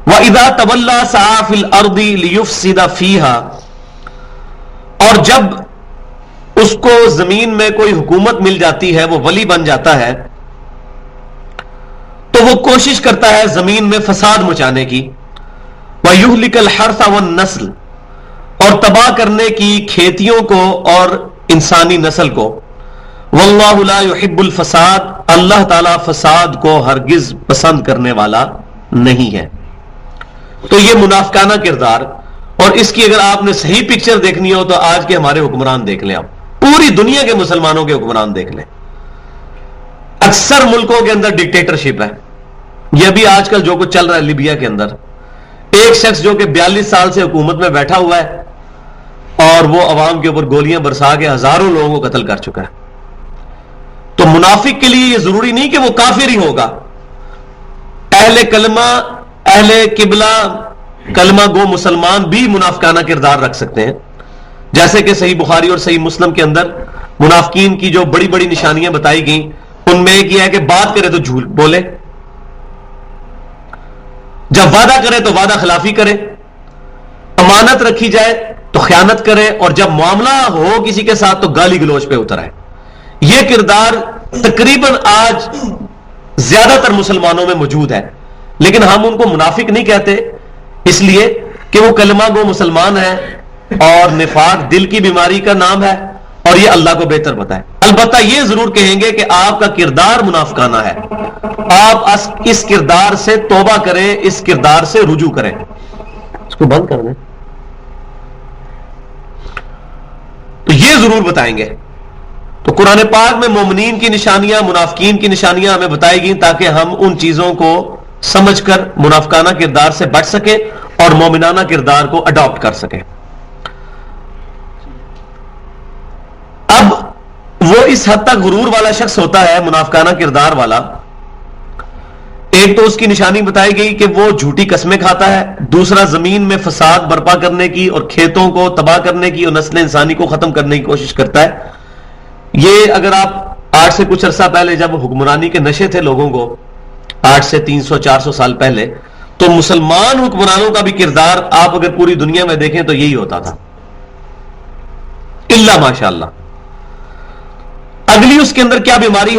وَإِذَا تَوَلَّى سَعَى فِي الْأَرْضِ لِيُفْسِدَ فِيهَا، اور جب اس کو زمین میں کوئی حکومت مل جاتی ہے، وہ ولی بن جاتا ہے، تو وہ کوشش کرتا ہے زمین میں فساد مچانے کی، وَيُهْلِكَ الْحَرْثَ وَالنَّسْلَ، اور تباہ کرنے کی کھیتیوں کو اور انسانی نسل کو، وَاللَّهُ لَا يُحِبُّ الْفَسَادَ، اللہ تعالیٰ فساد کو ہرگز پسند کرنے والا نہیں ہے۔ تو یہ منافقانہ کردار، اور اس کی اگر آپ نے صحیح پکچر دیکھنی ہو تو آج کے ہمارے حکمران دیکھ لیں، آپ پوری دنیا کے مسلمانوں کے حکمران دیکھ لیں، اکثر ملکوں کے اندر ڈکٹیٹرشپ ہے۔ یہ بھی آج کل جو کچھ چل رہا ہے لیبیا کے اندر، ایک شخص جو کہ 42 سال سے حکومت میں بیٹھا ہوا ہے اور وہ عوام کے اوپر گولیاں برسا کے ہزاروں لوگوں کو قتل کر چکا ہے۔ تو منافق کے لیے یہ ضروری نہیں کہ وہ کافر ہی ہوگا، اہل کلمہ، اہل قبلہ، کلمہ گو مسلمان بھی منافقانہ کردار رکھ سکتے ہیں، جیسے کہ صحیح بخاری اور صحیح مسلم کے اندر منافقین کی جو بڑی بڑی نشانیاں بتائی گئیں، ان میں ایک یہ ہے کہ بات کرے تو جھوٹ بولے، جب وعدہ کرے تو وعدہ خلافی کرے، امانت رکھی جائے تو خیانت کرے، اور جب معاملہ ہو کسی کے ساتھ تو گالی گلوچ پہ اتر آئے۔ یہ کردار تقریباً آج زیادہ تر مسلمانوں میں موجود ہے، لیکن ہم ان کو منافق نہیں کہتے، اس لیے کہ وہ کلمہ گو مسلمان ہے، اور نفاق دل کی بیماری کا نام ہے، اور یہ اللہ کو بہتر پتہ ہے۔ البتہ یہ ضرور کہیں گے کہ آپ کا کردار منافقانہ ہے، آپ اس کردار سے توبہ کریں، اس کردار سے رجوع کریں۔ اس کو بند کر دیں، تو یہ ضرور بتائیں گے۔ تو قرآن پاک میں مومنین کی نشانیاں، منافقین کی نشانیاں ہمیں بتائی گئیں تاکہ ہم ان چیزوں کو سمجھ کر منافقانہ کردار سے بچ سکیں اور مومنانہ کردار کو اڈاپٹ کر سکیں۔ اب وہ اس حد تک غرور والا شخص ہوتا ہے، منافقانہ کردار والا، ایک تو اس کی نشانی بتائی گئی کہ وہ جھوٹی قسمیں کھاتا ہے، دوسرا زمین میں فساد برپا کرنے کی اور کھیتوں کو تباہ کرنے کی اور نسل انسانی کو ختم کرنے کی کوشش کرتا ہے۔ یہ اگر آپ آج سے کچھ عرصہ پہلے جب حکمرانی کے نشے تھے لوگوں کو، آج سے 300-400 سال پہلے، تو مسلمان حکمرانوں کا بھی کردار آپ اگر پوری دنیا میں دیکھیں تو یہی ہوتا تھا، الا ماشاء اللہ۔ اگلی اس کے اندر کیا بیماری